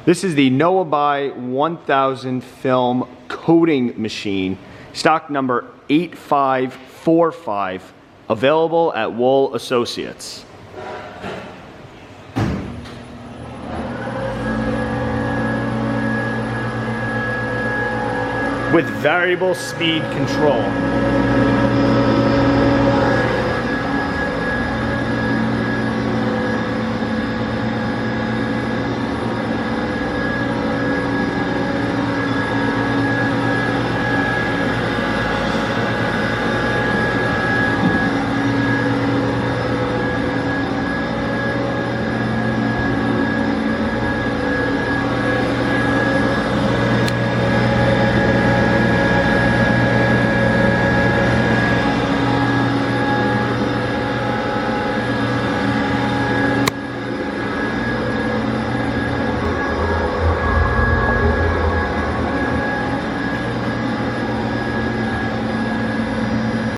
This is the Noah By-1000 film coating machine, stock number 8545, available at Wool Associates. With variable speed control.